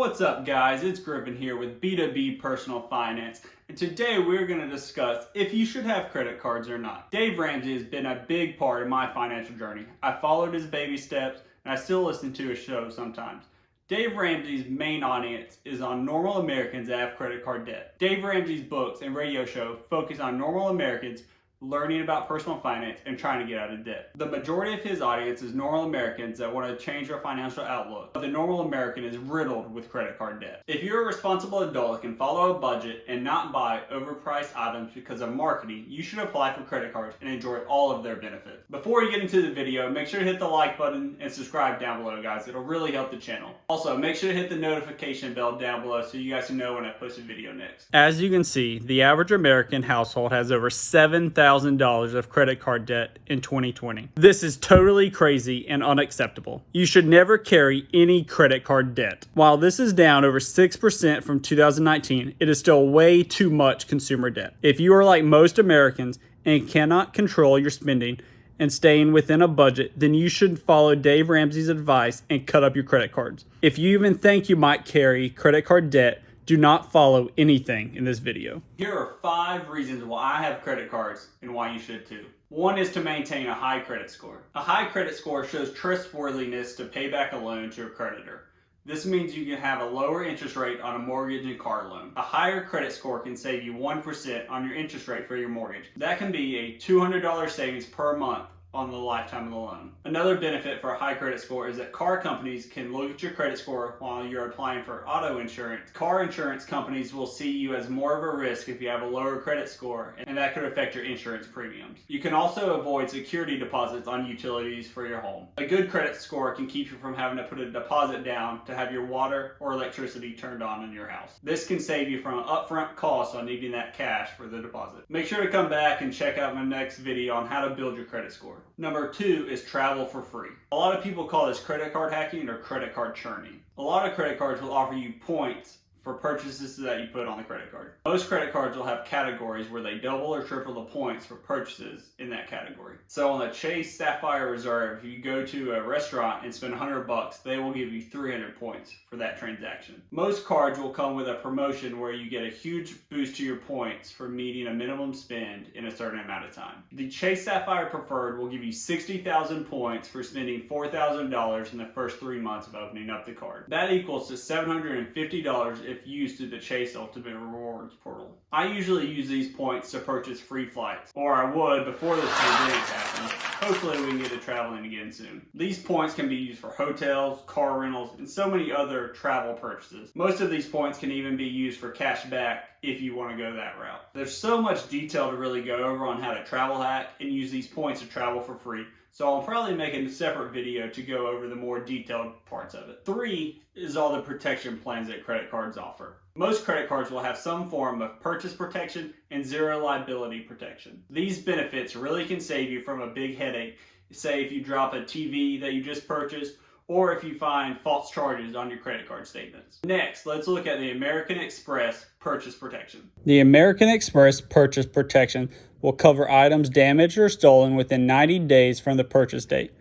What's up, guys? It's Griffin here with B2B Personal Finance, and today we're going to discuss if you should have credit cards or not. Dave Ramsey has been a big part of my financial journey. I followed his baby steps, and I still listen to his show sometimes. Dave Ramsey's main audience is on normal Americans that have credit card debt. Dave Ramsey's books and radio show focus on normal Americans learning about personal finance and trying to get out of debt. The majority of his audience is normal Americans that want to change their financial outlook, but the normal American is riddled with credit card debt. If you're a responsible adult that can follow a budget and not buy overpriced items because of marketing, you should apply for credit cards and enjoy all of their benefits. Before we get into the video, make sure to hit the like button and subscribe down below, guys. It'll really help the channel. Also, make sure to hit the notification bell down below so you guys can know when I post a video next. As you can see, the average American household has over $7,000 of credit card debt in 2020. This is totally crazy and unacceptable. You should never carry any credit card debt. While this is down over 6% from 2019, it is still way too much consumer debt. If you are like most Americans and cannot control your spending and staying within a budget, then you should follow Dave Ramsey's advice and cut up your credit cards. If you even think you might carry credit card debt, do not follow anything in this video. Here are 5 reasons why I have credit cards and why you should too. One is to maintain a high credit score. A high credit score shows trustworthiness to pay back a loan to a creditor. This means you can have a lower interest rate on a mortgage and car loan. A higher credit score can save you 1% on your interest rate for your mortgage. That can be a $200 savings per month on the lifetime of the loan. Another benefit for a high credit score is that car companies can look at your credit score while you're applying for auto insurance. Car insurance companies will see you as more of a risk if you have a lower credit score, and that could affect your insurance premiums. You can also avoid security deposits on utilities for your home. A good credit score can keep you from having to put a deposit down to have your water or electricity turned on in your house. This can save you from an upfront cost on needing that cash for the deposit. Make sure to come back and check out my next video on how to build your credit score. Number 2 is travel for free. A lot of people call this credit card hacking or credit card churning. A lot of credit cards will offer you points for purchases that you put on the credit card. Most credit cards will have categories where they double or triple the points for purchases in that category. So on the Chase Sapphire Reserve, if you go to a restaurant and spend $100, they will give you 300 points for that transaction. Most cards will come with a promotion where you get a huge boost to your points for meeting a minimum spend in a certain amount of time. The Chase Sapphire Preferred will give you 60,000 points for spending $4,000 in the first 3 months of opening up the card. That equals to $750 if used through the Chase Ultimate Rewards portal. I usually use these points to purchase free flights, or I would before this pandemic happened. Hopefully we can get to traveling again soon. These points can be used for hotels, car rentals, and so many other travel purchases. Most of these points can even be used for cash back if you want to go that route. There's so much detail to really go over on how to travel hack and use these points to travel for free. So I'll probably make a separate video to go over the more detailed parts of it. 3 is all the protection plans that credit cards offer. Most credit cards will have some form of purchase protection and zero liability protection. These benefits really can save you from a big headache, say if you drop a TV that you just purchased, or if you find false charges on your credit card statements. Next, let's look at the American Express Purchase Protection. The American Express Purchase Protection will cover items damaged or stolen within 90 days from the purchase date.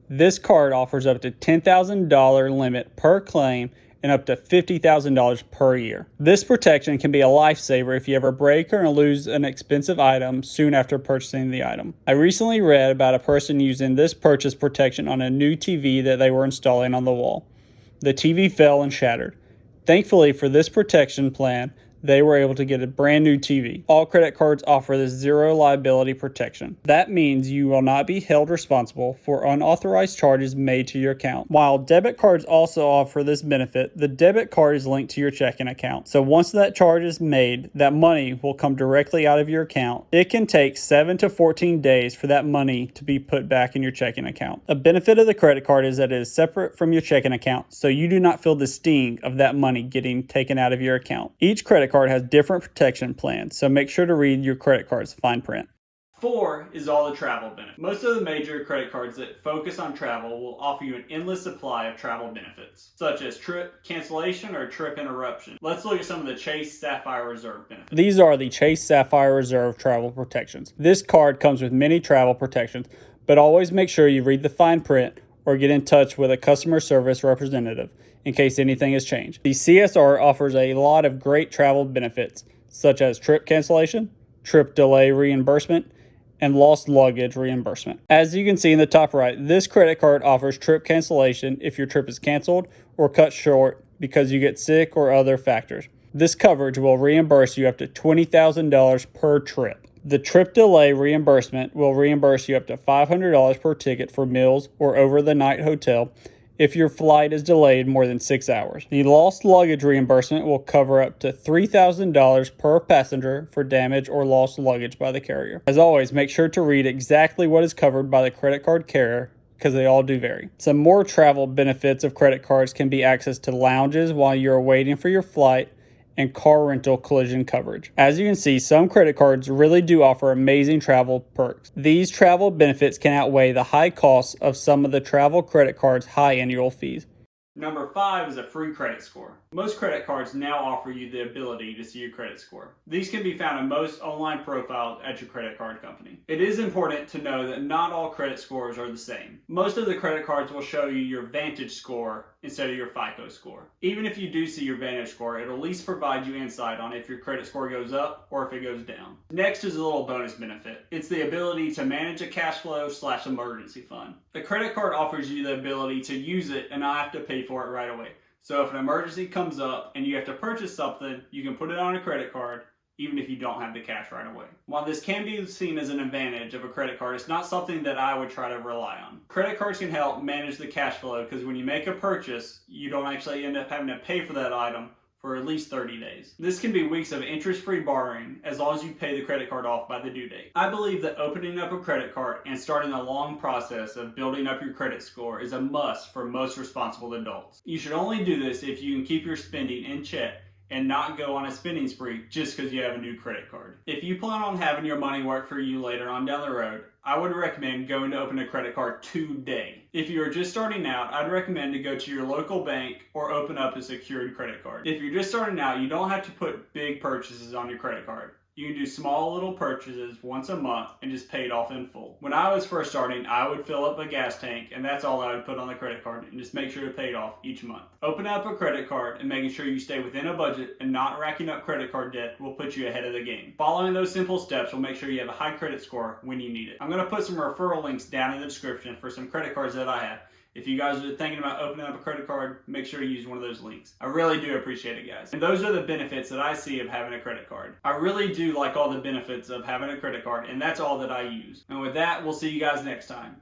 This card offers up to $10,000 limit per claim and up to $50,000 per year. This protection can be a lifesaver if you ever break or lose an expensive item soon after purchasing the item. I recently read about a person using this purchase protection on a new TV that they were installing on the wall. The TV fell and shattered. Thankfully for this protection plan, they were able to get a brand new TV. All credit cards offer this zero liability protection. That means you will not be held responsible for unauthorized charges made to your account. While debit cards also offer this benefit, the debit card is linked to your checking account. So once that charge is made, that money will come directly out of your account. It can take 7 to 14 days for that money to be put back in your checking account. A benefit of the credit card is that it is separate from your checking account, so you do not feel the sting of that money getting taken out of your account. Each credit card has different protection plans, so make sure to read your credit card's fine print. 4 is all the travel benefits. Most of the major credit cards that focus on travel will offer you an endless supply of travel benefits, such as trip cancellation or trip interruption. Let's look at some of the Chase Sapphire Reserve benefits. These are the Chase Sapphire Reserve travel protections. This card comes with many travel protections, but always make sure you read the fine print or get in touch with a customer service representative in case anything has changed. The CSR offers a lot of great travel benefits, such as trip cancellation, trip delay reimbursement, and lost luggage reimbursement. As you can see in the top right, this credit card offers trip cancellation if your trip is canceled or cut short because you get sick or other factors. This coverage will reimburse you up to $20,000 per trip. The trip delay reimbursement will reimburse you up to $500 per ticket for meals or over-the-night hotel if your flight is delayed more than 6 hours. The lost luggage reimbursement will cover up to $3,000 per passenger for damage or lost luggage by the carrier. As always, make sure to read exactly what is covered by the credit card carrier because they all do vary. Some more travel benefits of credit cards can be access to lounges while you're waiting for your flight and car rental collision coverage. As you can see, some credit cards really do offer amazing travel perks. These travel benefits can outweigh the high costs of some of the travel credit cards' high annual fees. Number 5 is a free credit score. Most credit cards now offer you the ability to see your credit score. These can be found in most online profiles at your credit card company. It is important to know that not all credit scores are the same. Most of the credit cards will show you your Vantage score instead of your FICO score. Even if you do see your Vantage score, it'll at least provide you insight on if your credit score goes up or if it goes down. Next is a little bonus benefit. It's the ability to manage a cash flow / emergency fund. The credit card offers you the ability to use it and not have to pay for it right away. So if an emergency comes up and you have to purchase something, you can put it on a credit card even if you don't have the cash right away. While this can be seen as an advantage of a credit card, it's not something that I would try to rely on. Credit cards can help manage the cash flow because when you make a purchase, you don't actually end up having to pay for that item for at least 30 days. This can be weeks of interest-free borrowing as long as you pay the credit card off by the due date. I believe that opening up a credit card and starting a long process of building up your credit score is a must for most responsible adults. You should only do this if you can keep your spending in check and not go on a spending spree just because you have a new credit card. If you plan on having your money work for you later on down the road, I would recommend going to open a credit card today. If you're just starting out, I'd recommend to go to your local bank or open up a secured credit card. If you're just starting out, you don't have to put big purchases on your credit card. You can do small little purchases once a month and just pay it off in full. When I was first starting, I would fill up a gas tank and that's all I would put on the credit card and just make sure to pay it off each month. Open up a credit card and making sure you stay within a budget and not racking up credit card debt will put you ahead of the game. Following those simple steps will make sure you have a high credit score when you need it. I'm going to put some referral links down in the description for some credit cards that I have. If you guys are thinking about opening up a credit card, make sure to use one of those links. I really do appreciate it, guys. And those are the benefits that I see of having a credit card. I really do like all the benefits of having a credit card, and that's all that I use. And with that, we'll see you guys next time.